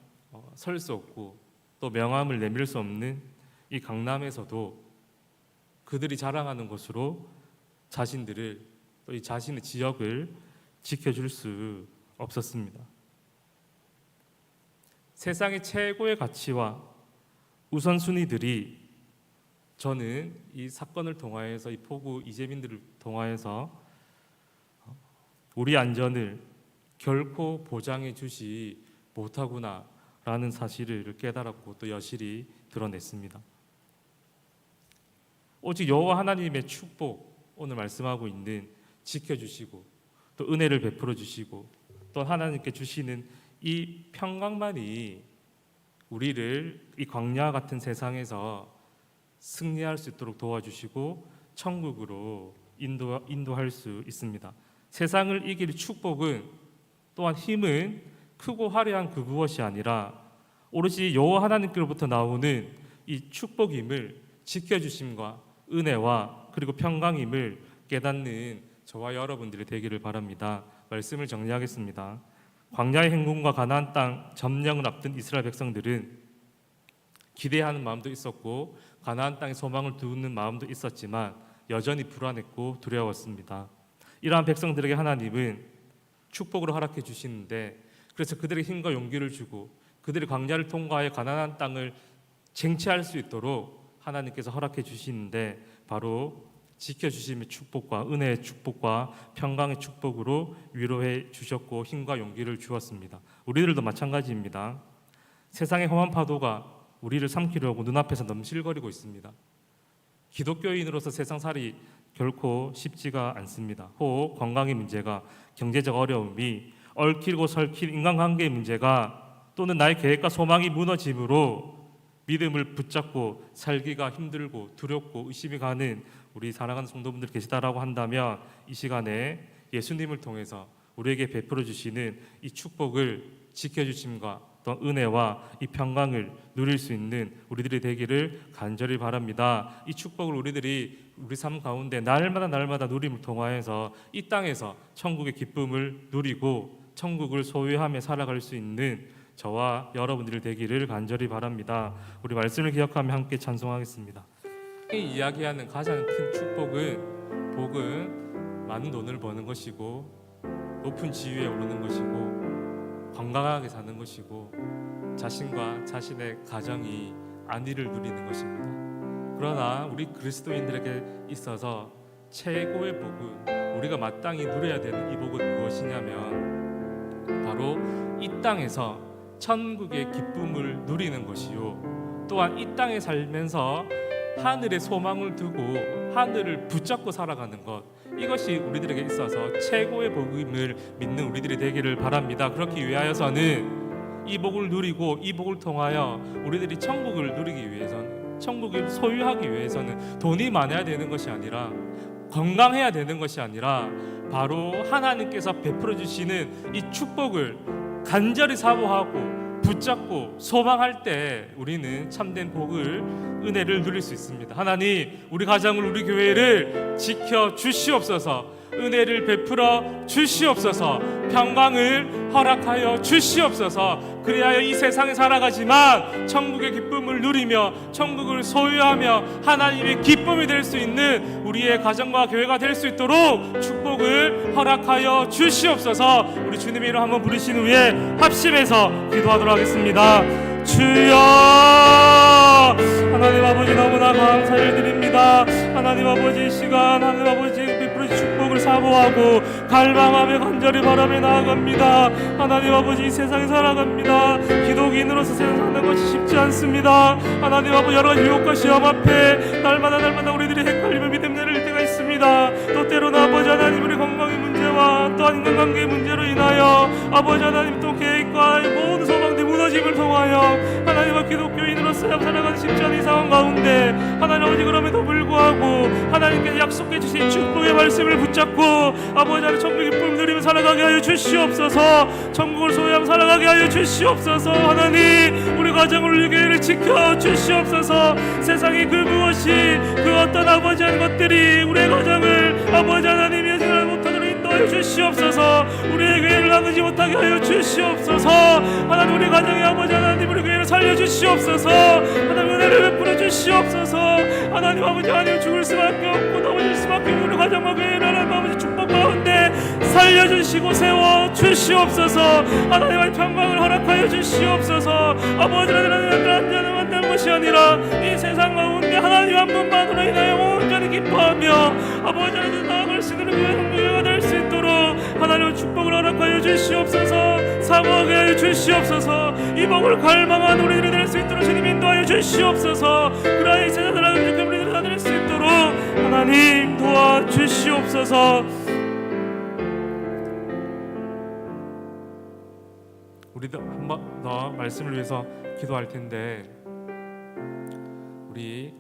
설 수 없고 또 명함을 내밀 수 없는 이 강남에서도 그들이 자랑하는 곳으로 자신들을 또 이 자신의 지역을 지켜줄 수 없었습니다. 세상의 최고의 가치와 우선순위들이 저는 이 사건을 통하여서 이 폭우 이재민들을 통하여서 우리 안전을 결코 보장해 주지 못하구나라는 사실을 깨달았고 또 여실히 드러냈습니다. 오직 여호와 하나님의 축복, 오늘 말씀하고 있는 지켜주시고 또 은혜를 베풀어 주시고 또 하나님께 주시는 이 평강만이 우리를 이 광야 같은 세상에서 승리할 수 있도록 도와주시고 천국으로 인도할 수 있습니다. 세상을 이길 축복은 또한 힘은 크고 화려한 그 무엇이 아니라 오롯이 여호와 하나님께로부터 나오는 이 축복임을 지켜주심과 은혜와 그리고 평강임을 깨닫는 저와 여러분들이 되기를 바랍니다. 말씀을 정리하겠습니다. 광야의 행군과 가나안 땅 점령을 앞둔 이스라엘 백성들은 기대하는 마음도 있었고 가나안 땅에 소망을 두는 마음도 있었지만 여전히 불안했고 두려웠습니다. 이러한 백성들에게 하나님은 축복으로 허락해 주시는데, 그래서 그들에게 힘과 용기를 주고 그들이 광야를 통과하여 가나안 땅을 쟁취할 수 있도록 하나님께서 허락해 주시는데, 바로 지켜주심의 축복과 은혜의 축복과 평강의 축복으로 위로해 주셨고 힘과 용기를 주었습니다. 우리들도 마찬가지입니다. 세상의 험한 파도가 우리를 삼키려고 눈앞에서 넘실거리고 있습니다. 기독교인으로서 세상살이 결코 쉽지가 않습니다. 혹 건강의 문제가, 경제적 어려움이, 얽히고 설킨 인간관계의 문제가, 또는 나의 계획과 소망이 무너짐으로 믿음을 붙잡고 살기가 힘들고 두렵고 의심이 가는 우리 사랑하는 성도분들 계시다라고 한다면, 이 시간에 예수님을 통해서 우리에게 베풀어 주시는 이 축복을 지켜주심과 또 은혜와 이 평강을 누릴 수 있는 우리들이 되기를 간절히 바랍니다. 이 축복을 우리들이 우리 삶 가운데 날마다 누림을 통하여서 이 땅에서 천국의 기쁨을 누리고 천국을 소유하며 살아갈 수 있는 저와 여러분들이 되기를 간절히 바랍니다. 우리 말씀을 기억하며 함께 찬송하겠습니다. 이야기하는 가장 큰 복은 많은 돈을 버는 것이고 높은 지위에 오르는 것이고 건강하게 사는 것이고 자신과 자신의 가정이 안위를 누리는 것입니다. 그러나 우리 그리스도인들에게 있어서 최고의 복은, 우리가 마땅히 누려야 되는 이 복은 무엇이냐면 바로 이 땅에서 천국의 기쁨을 누리는 것이요, 또한 이 땅에 살면서 하늘의 소망을 두고 하늘을 붙잡고 살아가는 것, 이것이 우리들에게 있어서 최고의 복임을 믿는 우리들이 되기를 바랍니다. 그렇기 위하여서는 이 복을 누리고 이 복을 통하여 우리들이 천국을 누리기 위해서는, 천국을 소유하기 위해서는 돈이 많아야 되는 것이 아니라, 건강해야 되는 것이 아니라 바로 하나님께서 베풀어 주시는 이 축복을 간절히 사모하고 붙잡고 소망할 때 우리는 참된 복을, 은혜를 누릴 수 있습니다. 하나님, 우리 가정을, 우리 교회를 지켜 주시옵소서. 은혜를 베풀어 주시옵소서. 평강을 허락하여 주시옵소서. 그리하여 이 세상에 살아가지만 천국의 기쁨을 누리며 천국을 소유하며 하나님의 기쁨이 될 수 있는 우리의 가정과 교회가 될 수 있도록 축복을 허락하여 주시옵소서. 우리 주님의 이름 한번 부르신 후에 합심해서 기도하도록 하겠습니다. 주여, 하나님 아버지 너무나 감사를 드립니다. 하나님 아버지, 이 시간 하나님 아버지 베풀어 축복을 사모하고 갈망하며 간절히 바라며 나아갑니다. 하나님 아버지, 이 세상에 살아갑니다. 기독인으로서 세상 사는 것이 쉽지 않습니다. 하나님 아버지, 여러 가지 유혹과 시험 앞에 날마다 우리들이 헷갈리며 믿음 내릴 때가 있습니다. 또 때로는 아버지 하나님, 우리 건강의 문제와 또한 인간관계의 문제로 인하여 아버지 하나님, 또 계획과 모든 소망들이 무너짐을 통하여 하나님 아버지, 기독교인으로서 살아가는 쉽지 않은 이 상황 가운데 하나님 아버지, 그럼에도 불구하고 하나님께서 약속해 주신 축복의 말씀을 붙잡고 아버지 하나님, 천국의 기쁨을 누리며 살아가게 하여 주시옵소서. 천국을 소유하며 살아가게 하여 주시옵소서. 하나님, 우리 가정을, 우리 교회를 지켜 주시옵소서. 세상의 그 무엇이, 그 어떤 아버지 하는 것들이 우리의 가정을 아버지 하나님 여지를 못하도록 인도하여 주시옵소서. 우리의 교회를 나누지 못하게 하여 주시옵소서. 하나님, 우리 가정의 아버지 하나님, 우리 교회를 살려 주시옵소서. 하나님, 은혜를 베풀어 주시옵소서. 하나님 아버지, 하나님 죽을 수밖에 없고 넘어질 수밖에 없는 우리 가정과 교회를 하나님 아버지 축복 가운데 살려주시고 세워 주시옵소서. 하나님의 평강을 허락하여 주시옵소서. 아버지 하나님, 안전을 만드는 것이 아니라 이 세상 가운데 하나님 한 분만으로 인하여 온전히 기뻐하며 아버지 하나님 나아갈 수 있는 교회가 될 수 있도록 하나님의 축복을 허락하여 주시옵소서. 사모하게 하여 주시옵소서. 이 복을 갈망한 우리들이 될 수 있도록 주님 인도하여 주시옵소서. 그러한 이 세상 사람들이 우리들이 다 될 수 있도록 하나님 도와주시옵소서. 우리도 한 번 더 말씀을 위해서 기도할 텐데, 우리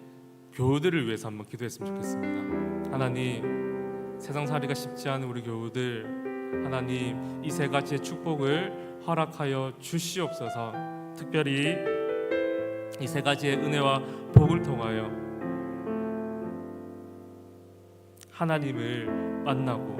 교우들을 위해서 한번 기도했으면 좋겠습니다. 하나님, 세상살이가 쉽지 않은 우리 교우들, 하나님 이 세 가지의 축복을 허락하여 주시옵소서. 특별히 이 세 가지의 은혜와 복을 통하여 하나님을 만나고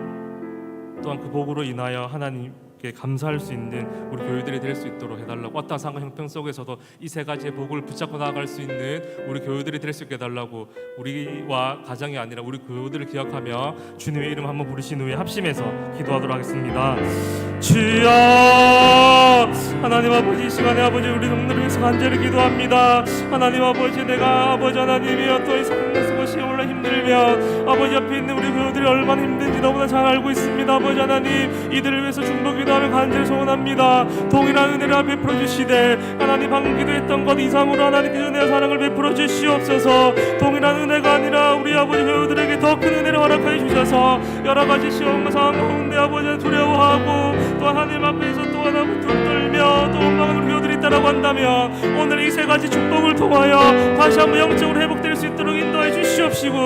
또한 그 복으로 인하여 하나님께 감사할 수 있는 우리 교회들이 될 수 있도록 해달라고, 어떠한 상황 형편 속에서도 이 세 가지의 복을 붙잡고 나아갈 수 있는 우리 교회들이 될 수 있게 해달라고, 우리와 가정이 아니라 우리 교회들을 기억하며 주님의 이름 한번 부르신 후에 합심해서 기도하도록 하겠습니다. 주여, 하나님 아버지, 이 시간에 아버지 우리 성도를 위해서 간절히 기도합니다. 하나님 아버지, 내가 아버지 하나님이여 또 이 상황에서 시험을 힘들면 아버지 앞에 있는 우리 교회들이 얼마나 힘든지 너무나 잘 알고 있습니다. 아버지 하나님, 이들을 위해서 중보 기도하며 간절히 소원합니다. 동일한 은혜를 베풀어 주시되 하나님 방금 기도했던 것 이상으로 하나님께 은혜와 사랑을 베풀어 주시옵소서. 동일한 은혜가 아니라 우리 아버지 교회들에게 더 큰 은혜를 허락하여 주셔서 여러 가지 시험과 상황 가운데 아버지 두려워하고 또 하나님 앞에서 또 하나 떨며 또 원망하는 우리 교회들이 있다라고 한다면 오늘 이 세 가지 축복을 통하여 다시 한번 영적으로 회복될 수 있도록 인도해 주시옵시고,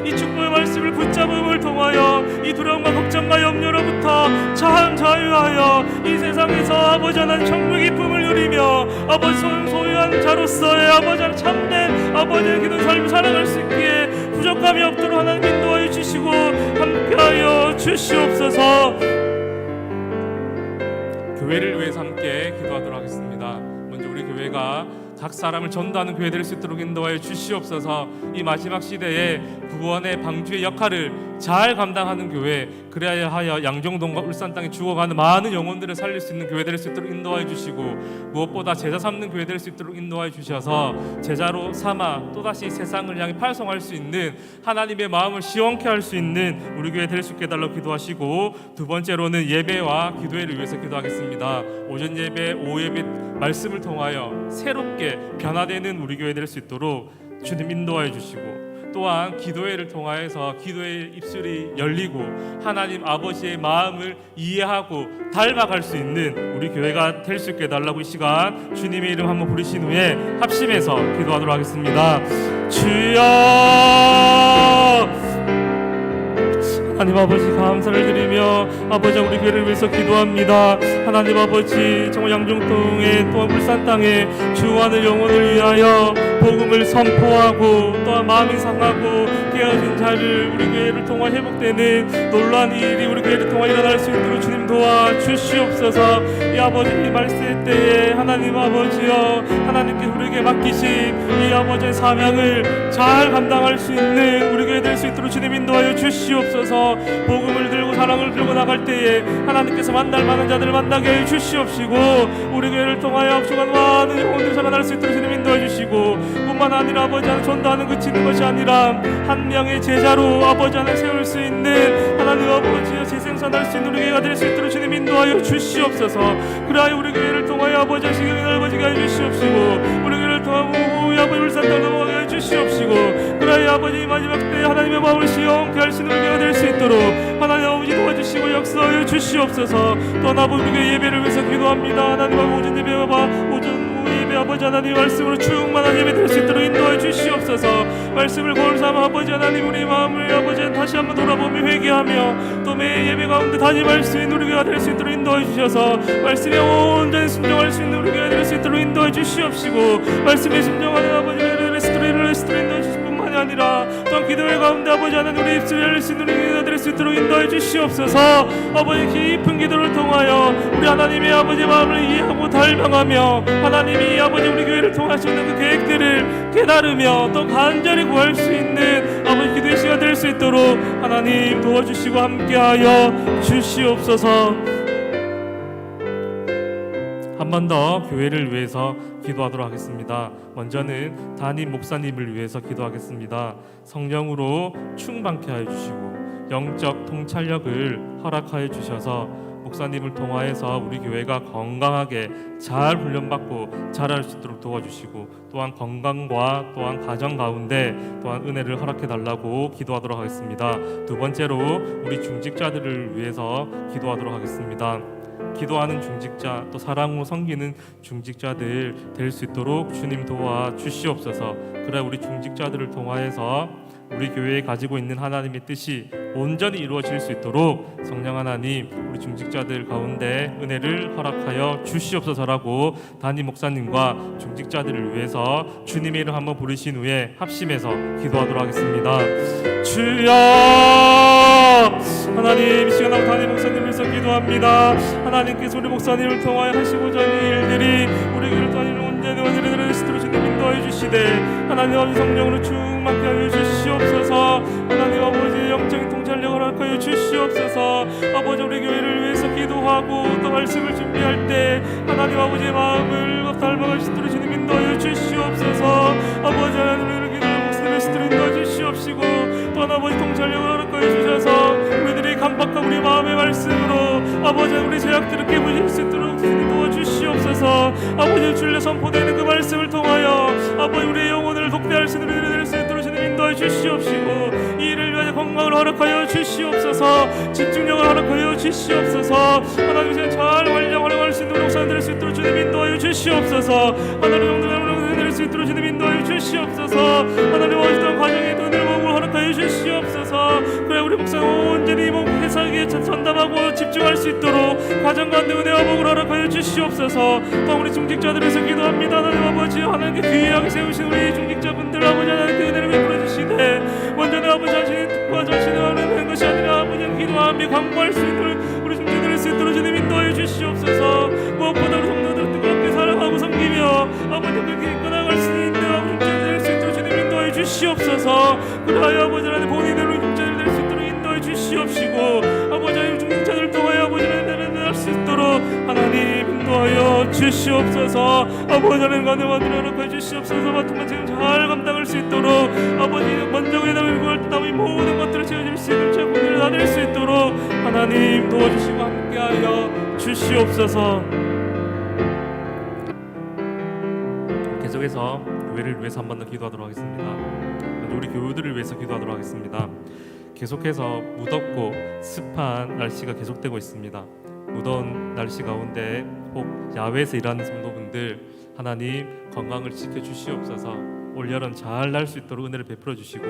이 축복의 말씀을 붙잡음을 통하여 이 두려움과 걱정과 염려로부터 참 자유하여 이 세상에서 아버지 하나님 천국의 기쁨을 누리며 아버지 소유한 자로서의 아버지 하나님 참된 아버지의 기도 삶을 살아갈 수 있기에 부족함이 없도록 하나님 인도하여 주시고 함께하여 주시옵소서. 교회를 위해서 함께 기도하도록 하겠습니다. 먼저 우리 교회가 각 사람을 전도하는 교회 될 수 있도록 인도하여 주시옵소서. 이 마지막 시대에 구원의 방주의 역할을 잘 감당하는 교회, 그래야 하여 양정동과 울산 땅에 죽어가는 많은 영혼들을 살릴 수 있는 교회 될 수 있도록 인도하여 주시고, 무엇보다 제자 삼는 교회 될 수 있도록 인도하여 주셔서 제자로 삼아 또다시 세상을 향해 팔송할 수 있는 하나님의 마음을 시원케 할 수 있는 우리 교회 될 수 있게 해달라고 기도하시고, 두 번째로는 예배와 기도회를 위해서 기도하겠습니다. 오전 예배, 오후 예배 말씀을 통하여 새롭게 변화되는 우리 교회 될 수 있도록 주님 인도하여 주시고, 또한 기도회를 통하여서 기도의 입술이 열리고 하나님 아버지의 마음을 이해하고 닮아갈 수 있는 우리 교회가 될 수 있게 해달라고 이 시간 주님의 이름 한번 부르신 후에 합심해서 기도하도록 하겠습니다. 주여, 하나님 아버지 감사를 드리며 아버지 우리 교회를 위해서 기도합니다. 하나님 아버지, 정말 양정동에 또한 울산 땅에 주하는 영혼을 위하여 복음을 선포하고 또한 마음이 상하고 깨어진 자를 우리 교회를 통해 회복되는 놀라운 일이 우리 교회를 통해 일어날 수 있도록 주님 도와 주시옵소서. 이 아버지 이 말씀 때에 하나님 아버지여, 하나님께 우리에게 맡기신 이 아버지의 사명을 잘 감당할 수 있는 우리 교회 될 수 있도록 주님 인도하여 주시옵소서. 복음을 들고 사랑을 들고 나갈 때에 하나님께서 만날 많은 자들을 만나게 해 주시옵시고, 우리 교회를 통하여 합주간 많은 영혼들이 살아날 수 있도록 주님 인도해 주시고, 뿐만 아니라 아버지 하나님 전도하는 그치는 것이 아니라 한 명의 제자로 아버지 하나님 세울 수 있는 하나님 아버지여 재생산할 수 있는 우리 교회가 될 수 있도록 주님 인도하여 주시옵소서. 그래야 우리 교회를 통하여 아버지 시경이 넓어지게 해 주시옵시고, 우리 교회를 통하여 우리 아버지 울산 땅 넘어가게 해 주시옵시고, 그래야 아버지 마지막 때 하나님의 마음을 시원케 할 수 있는 우리 교회가 될 수 있도록 하나님 아버지 도와주시고 역사하여 주시옵소서. 또 아버지 우리 교회 예배를 위해서 기도합니다. 하나님 아버지 오전 예배와 오전 예배 아버지 하나님 말씀으로 충만한 예배 될 수 있도록 인도해 주시옵소서. 말씀을 거울 삼아 아버지 하나님 우리 마음을 아버지 다시 한번 돌아보며 회개하며 또 매 예배 가운데 다짐할 수 있는 우리 교회가 될 수 있도록 인도해 주셔서 말씀에 온전히 순종할 수 있는 우리 교회가 될 수 있도록 인도해 주시옵시고, 말씀에 순종하는 아버지 레스토레인을 인도해 주실 뿐만이 아니라 또한 기도회 가운데 아버지 하나님 우리 입술을 열릴 수 있는 우리 교회가 될 수 있도록 인도해 주시옵소서. 아버지 깊은 기도를 통하여 우리 하나님의 아버지 마음을 이해하고 닮아가며 하나님이 아버지 우리 교회를 통하시는 그 계획들을 깨달으며 또 간절히 구할 수 있는 아버지 기도의 시간 될 수 있도록 하나님 도와주시고 함께하여 주시옵소서. 한 번 더 교회를 위해서 기도하도록 하겠습니다. 먼저는 담임 목사님을 위해서 기도하겠습니다. 성령으로 충만케 하여 주시고 영적 통찰력을 허락하여 주셔서 목사님을 통하여서 우리 교회가 건강하게 잘 훈련받고 자랄 수 있도록 도와주시고, 또한 건강과 또한 가정 가운데 또한 은혜를 허락해 달라고 기도하도록 하겠습니다. 두 번째로 우리 중직자들을 위해서 기도하도록 하겠습니다. 기도하는 중직자 또 사랑으로 섬기는 중직자들 될 수 있도록 주님 도와 주시옵소서. 그래 우리 중직자들을 통하여서 우리 교회에 가지고 있는 하나님의 뜻이 온전히 이루어질 수 있도록 성령 하나님 우리 중직자들 가운데 은혜를 허락하여 주시옵소서라고 담임 목사님과 중직자들을 위해서 주님의 이름 한번 부르신 후에 합심해서 기도하도록 하겠습니다. 주여 하나님, 이 시간 담임 목사님을 위해서 기도합니다. 하나님께서 우리 목사님을 통하여 하시고자 하는 일들이 우리 교회를 다니는 온전히 완전히 스스로 주님 인도하여 주시되 하나님 아버지 성령으로 충만케 하여 주시옵소서. 하나님 아버지 영적인 통찰력을 허락하여 주시옵소서. 아버지 우리 교회를 위해서 기도하고 또 말씀을 준비할 때 하나님 아버지의 마음을 닮아갈 수 있도록 주님 인도하여 주시옵소서. 아버지 하나님 우리를 기도하는 목사님을 스스로 인도하여 주시옵시고 또한 아버지 통찰력을 허락하여 주셔서 우리들이 간박한 우리 마음의 말씀으로 아버지 우리 죄악들을 깨부실 수 있도록 주님 도와주시옵소서. 아버지 주일에 선포되는 그 말씀을 통하여 아버지 우리의 영혼을 독대할 수 있는 우리들을 수 있도록 주님 인도하여 주시옵시고 이 일을 위하여 건강을 허락하여 주시옵소서. 집중력을 허락하여 주시옵소서. 하나님 이제 잘 활용할 수 있는 목사님들을 수 있도록 주님 인도하여 주시옵소서. 하나님 영들을 수 있도록 주님 인도하여 주시옵소서. 하나님 어떤 가정에 돈을 몸을 허락하여 주시옵소서. 그래 우리 목사님 온전히 몸 회사기에 전담하고 집중할 수 있도록 가정 가운데 은혜와 복을 허락하여 주시옵소서. 또 우리 중직자들에서 기도합니다. 하나님 아버지 하나님께 귀하게 세우신 우리 중직자분들 아버지 하나님께 은혜를 베풀어 주시되 완전히 아버지 자신의 뜻과 자신의 하는 것이 아니라 아버지 기도하며 강구할 수 있도록 우리 중직자들을 수 있도록 주님 인도하여 주시옵소서. 무엇보다 우리 성도들 뜨겁게 사랑하고 섬기며 아버지 그렇게 끊어갈 수 있는 아버지 중직자들을 수 있도록 주님 인도하여 주시옵소서. 그러하여 아버지 하나님 본인을 중직자들 될 수 있도록 인도하여 주시옵시고 아버지 하나님 중직자들을 통하여 아버지 하나님 할 수 있도록 하나님 인도하여 주시옵소서. 아버지 하나님 가운데 허락하여 주시옵소서. 맡은 지금 잘 감당할 수 있도록 아버지 먼저 회담을 구할 때 이 모든 것들을 채워줄 수 있는 제공들을 나눌 수 있도록 하나님 도와주시고 함께하여 주시옵소서. 계속해서 교회를 위해서 한 번 더 기도하도록 하겠습니다. 우리 교우들을 위해서 기도하도록 하겠습니다. 계속해서 무덥고 습한 날씨가 계속되고 있습니다. 무더운 날씨 가운데 혹 야외에서 일하는 성도분들 하나님 건강을 지켜주시옵소서. 올여름 잘 날 수 있도록 은혜를 베풀어 주시고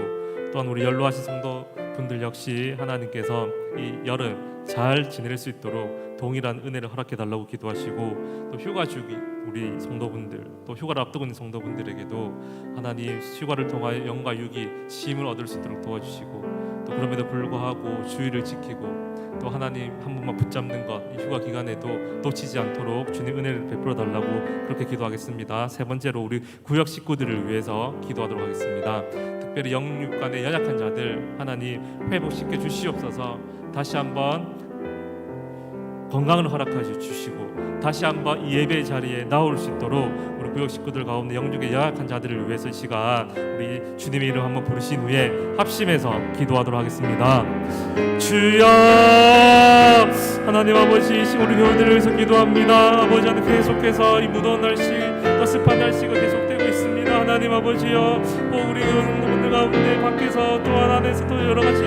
또한 우리 연로하신 성도분들 역시 하나님께서 이 여름 잘 지낼 수 있도록 동일한 은혜를 허락해 달라고 기도하시고 또 휴가주기 우리 성도분들 또 휴가를 앞두고 있는 성도분들에게도 하나님 휴가를 통하여 영과 유기 쉼을 얻을 수 있도록 도와주시고 또 그럼에도 불구하고 주의를 지키고 또 하나님 한 분만 붙잡는 것 이 휴가 기간에도 놓치지 않도록 주님 은혜를 베풀어 달라고 그렇게 기도하겠습니다. 세 번째로 우리 구역 식구들을 위해서 기도하도록 하겠습니다. 특별히 영육간의 연약한 자들 하나님 회복시켜 주시옵소서. 다시 한번 건강을 허락하여 주시고 다시 한번 이 예배 자리에 나올 수 있도록 우리 구역 식구들 가운데 영육의 연약한 자들을 위해서 이 시간 우리 주님의 이름 한번 부르신 후에 합심해서 기도하도록 하겠습니다. 주여 하나님 아버지 우리 교우들을 위해서 기도합니다. 아버지 하나님 계속해서 이 무더운 날씨 또 습한 날씨가 계속되고 있습니다. 하나님 아버지여 우리 성도분들 가운데 밖에서 또한 안에서 또 여러 가지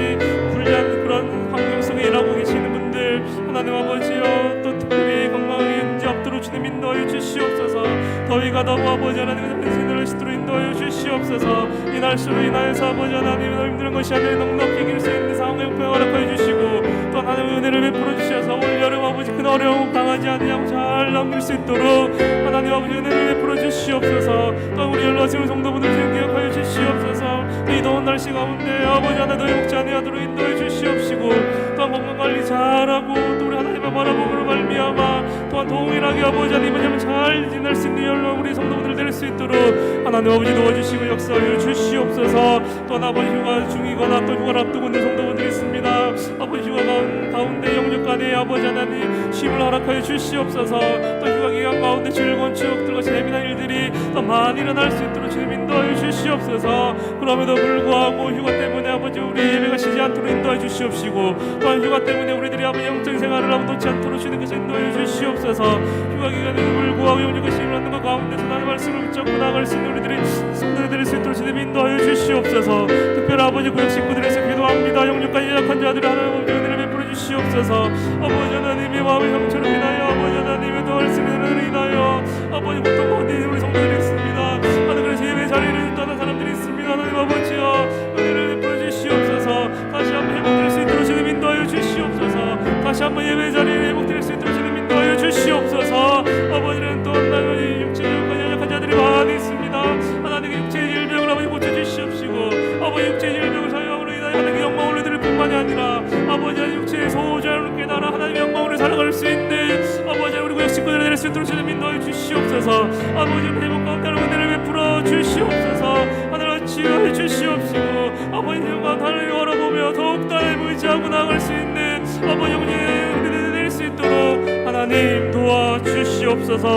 불리한 그런 환경 속에 일하고 계시는 분들 하나님 아버지여 또 특별히 건강하게 문제 없도록 주님 인도하여 주시옵소서. 더위가 너무 아버지 하나님 신을 시도로 인도하여 주시옵소서. 이 날씨로 인하여서 아버지 하나님 힘든 것이 아니라 넉넉히 이길 수 있는 상황의 형편을 허락하여 주시고 또 하나님의 은혜를 베풀어 주셔서 올 여름 아버지 큰 어려움 당하지 아니하고 잘 넘길 수 있도록 하나님 아버지 은혜를 베풀어 주시옵소서. 또 우리 연락하시는 성도분들 지금 기억하여 주시옵소서. 이 더운 날씨 가운데 아버지 하나 더위 먹지 아니하도록 인도해 주시옵시고 또한 건강관리 잘하고 또 우리 하나님의 바라봄으로 말미암아 또한 동일하게 아버지 하나님 잘 지낼 수 있는 연락 우리 성도분들 될 수 있도록 하나님 아버지 도와주시고 역사하여 주시옵소서. 또한 아버지 휴가 중이거나 또 휴가를 앞두고 있는 성도분들이 있습니다. 아버지 휴가 가운데 영육간에 아버지 하나님 쉼을 허락하여 주시옵소서. 또 휴가 기간 가운데 즐거운 추억들과 재미난 일들이 더 많이 일어날 수 있도록 주님 인도하여 주시옵소서. 그럼에도 불구하고 휴가 때문에 아버지 우리 예배가 쉬지 않도록 인도하여 주시옵시고 또한 휴가 때문에 우리들이 아버지 영적 생활을 하고 놓지 않도록 주님 것을 인도하여 주시옵소서. 휴가 기간에도 불구하고 영육과 쉼을 얻는 것 가운데 하나님의 말씀을 붙잡고 나아갈 수 있는 우리들이 성도들이 수 있도록 주님 인도하여 주시옵소서. 특별히 아버지 구역 식구들에서 기도합니다. 영육과 연약한 자들이 하나님 은혜를 베풀어 주시옵소서. 아버지 하나님의 마음의 상처로 인하여 아버지 하나님의 더 말씀을 인하여 아버지 보통 어디 우리 성도들이 있습니다. 하나님 그래서 예배 자리를 떠난 사람들이 있습니다. 하나님 아버지여 은혜를 베풀어 수 있도록 주님 인도하여 주시옵소서. 아버지 회복 가운데 은혜를 베풀어 주시옵소서. 하늘을 치유해 주시옵시고 아버지 영광 하늘을 열어보며 더욱더 하나님을 의지하고 나아갈 수 있는 아버지 영광의 은혜를 낼 수 있도록 하나님 도와주시옵소서.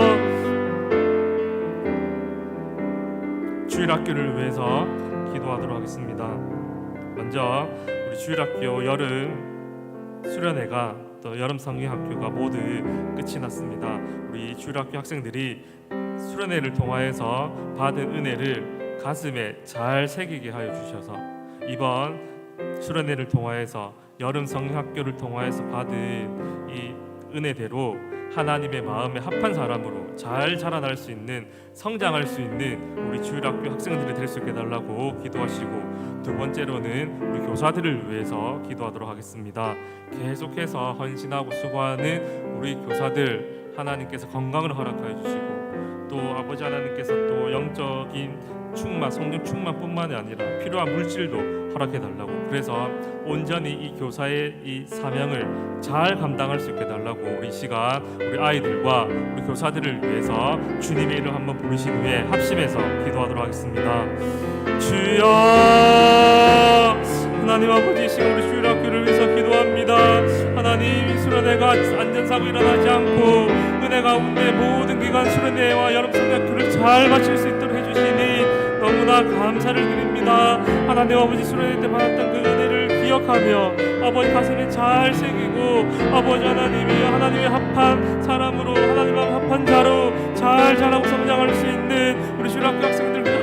주일학교를 위해서 기도하도록 하겠습니다. 먼저 우리 주일학교 여름 수련회가 또 여름 성경학교가 모두 끝이 났습니다. 우리 주일학교 학생들이 수련회를 통하여서 받은 은혜를 가슴에 잘 새기게 하여 주셔서 이번 수련회를 통하여서 여름 성경학교를 통하여서 받은 이 은혜대로 하나님의 마음에 합한 사람으로 잘 자라날 수 있는 성장할 수 있는 우리 주일학교 학생들이 될 수 있게 해달라고 기도하시고, 두 번째로는 우리 교사들을 위해서 기도하도록 하겠습니다. 계속해서 헌신하고 수고하는 우리 교사들 하나님께서 건강을 허락하여 주시고, 또 아버지 하나님께서 또 영적인 충만, 성령 충만뿐만이 아니라 필요한 물질도 허락해 달라고, 그래서 온전히 이 교사의 이 사명을 잘 감당할 수 있게 달라고 우리 시간 우리 아이들과 우리 교사들을 위해서 주님의 이름 한번 부르신 후에 합심해서 기도하도록 하겠습니다. 주여, 하나님 아버지, 시간 우리 주일학교를 위해서 기도합니다. 하나님, 이 수련회가 안전사고 일어나지 않고 은혜 가운데 모든 기간 수련회와 여름 성경학교를 잘 마칠 수 있도록 해주시니 너무나 감사를 드립니다. 하나님 아버지, 수련회 때 받았던 그 은혜를 기억하며 아버지 가슴에 잘 새기고 아버지 하나님의 합한 사람으로, 하나님과 합한 자로 잘 자라고 성장할 수 있는 우리 주일학교 학생들이 다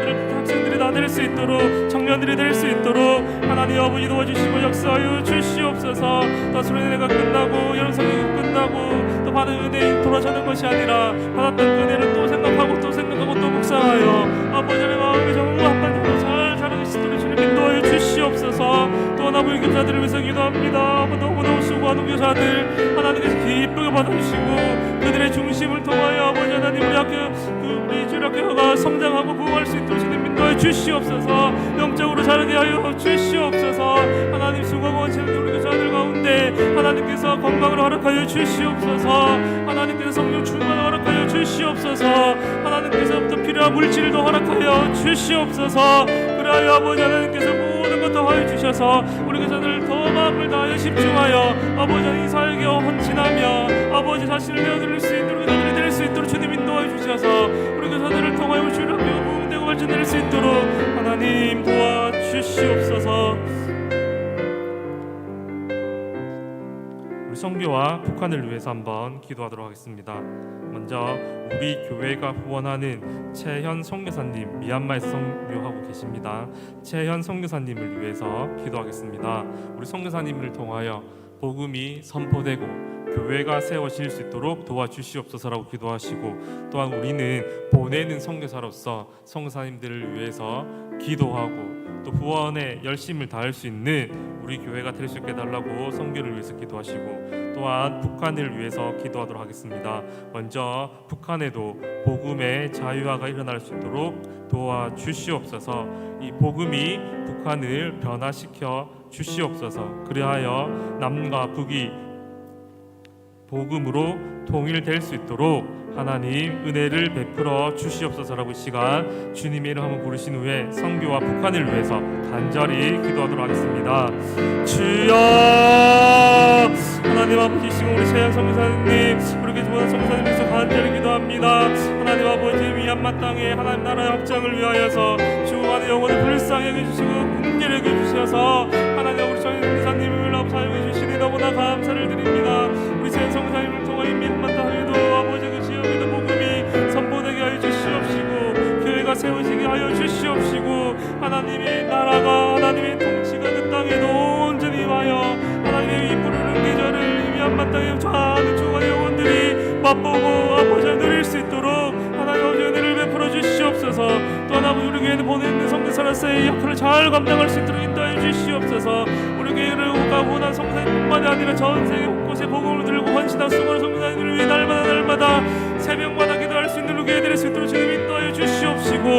될 수 있도록, 청년들이 될 수 있도록 하나님 아버지 도와주시고 역사하여 주시옵소서. 또 수련회가 끝나고 여름 성경이 끝나고 또 받은 은혜에 돌아서는 것이 아니라 받았던 은혜를 또 생각하고 또 묵상하여 아버지 하나님의 마음에 정말 합한 자로 잘 자라는 시도를 주님 인도하여 주시옵소서. 또 하나 우리 교사들을 위해서 기도합니다. 너무너무 수고하는 교사들 하나님께서 기쁘게 받아주시고 그들의 중심을 통하여 아버지 하나님 우리 학교 우리 주일학교가 성장하고 부흥할 수 있도록 주님 인도하여 주시옵소서. 영적으로 자라게 하여 주시옵소서. 하나님 수고하고 원치는 우리 교사들 가운데 하나님께서 건강을 허락하여 주시옵소서. 하나님께서 성령 충만을 허락하여 주시옵소서. 하나님께서부터 필요한 물질도 허락하여 주시옵소서. 그리하여 아버지 하나님께서 모든 것 더하여 주셔서 우리 교사들을 더 마음을 다하여 집중하여 아버지 하나님 사역에 헌신하며 아버지 자신을 내어드릴 수 있도록 교사들이 될 수 있도록 주님 인도하여 주셔서 우리 교사들을 통하여 주일학교가 부흥되고 발전될 수 있도록 하나님 도와주시옵소서. 우리 선교와 북한을 위해서 한번 기도하도록 하겠습니다. 먼저 우리 교회가 후원하는 최현 선교사님, 미얀마에서 선교하고 계십니다. 최현 선교사님을 위해서 기도하겠습니다. 우리 선교사님을 통하여 복음이 선포되고 교회가 세워질 수 있도록 도와주시옵소서라고 기도하시고, 또한 우리는 보내는 선교사로서 선교사님들을 위해서 기도하고 또 후원에 열심을 다할 수 있는 우리 교회가 될 수 있게 해달라고 선교를 위해서 기도하시고, 또한 북한을 위해서 기도하도록 하겠습니다. 먼저 북한에도 복음의 자유화가 일어날 수 있도록 도와주시옵소서. 이 복음이 북한을 변화시켜 주시옵소서. 그리하여 남과 북이 복음으로 통일될 수 있도록 하나님 은혜를 베풀어 주시옵소서라고 이 시간 주님의 이름 한번 부르신 후에 선교와 북한을 위해서 간절히 기도하도록 하겠습니다. 주여, 하나님 아버지, 지금 우리 최현 선교사님, 우리 교회보다 선교사님 위해서 간절히 기도합니다. 하나님 아버지, 미얀마 땅에 하나님 나라의 확장을 위하여서 죽어가는 영혼을 불쌍히 여겨주시고 긍휼히 여겨주셔서 하나님 우리 최현 선교사님을 사용해 주시니 너무나 감사를 드립니다. 우리 최현 선교사님을 통하여 미얀마 땅에도 아버지 그 지역에도 복음이 선포되게 하여 주시옵시고 교회가 세워지게 하여 주시옵시고 하나님의 나라가, 하나님의 통치가 그 땅에도 온전히 임하여 하나님의 이 부르는 계절을 미얀마 땅에 좌하는 죽어가는 영혼들이 맛보고 아버지 누릴 수 있도록 하나님 아버지 은혜를 베풀어 주시옵소서. 또한 아버지 우리 교회는 보내는 성도사로서의 역할을 잘 감당할 수 있도록 인도해 주시옵소서. 우리 교회를 원한 성도사님뿐만이 아니라 전 세계 곳곳에 복음을 들고 헌신한 수고하는 성도사님들을 위해 날마다 새벽마다 기도할 수 있는 우리 교회 될 수 있도록 주님 인도하여 주시옵시고,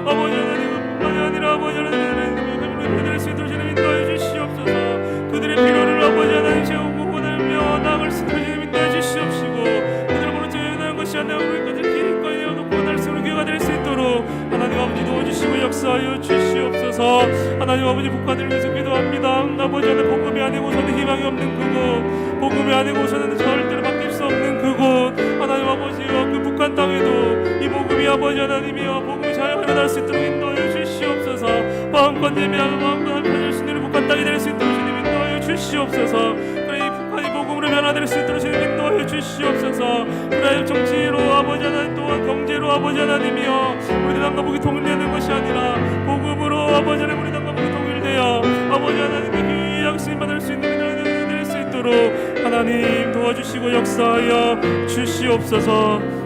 아버지 하나님뿐만이 아니라 아버지 하나님을 될 수 있도록 주님 인도하여 주시옵소서. 그들의 필요를 아버지 하나님 채우고 보내며 나아갈 수 있도록 주님 인도해 주시옵시고, 그들을 모른 채 연하는 것이 아니라 역사하여 주시옵소서. 하나님 아버지, 북한을 위해서 기도합니다. 아버지 하나님, 복음이 아니고서는 희망이 없는 그곳, 복음이 아니고서는 절대로 바뀔 수 없는 그곳, 하나님 아버지여, 그 북한 땅에도 이 복음이 아버지 하나님이여 복음이 잘 일어날 수 있도록 인도하여 주시옵소서. 마음껏 예배하고 마음껏 가질 수 있는 북한 땅이 될 수 있도록 주님 인도하여 주시옵소서. 그래 이 북한이 복음으로 변화될 수 있도록 주님 인도하여 주시옵소서. 그래 정치로 아버지 하나님, 또한 경제로 아버지 하나님이여 우리 땅과 북이 통일되는 것이 아니라 복음으로 아버지 하나님 우리 땅과 북이 통일되어 아버지 하나님의 귀한 쓰임 받을 수 있는 나라가 될 수 있도록 하나님 도와주시고 역사하여 주시옵소서.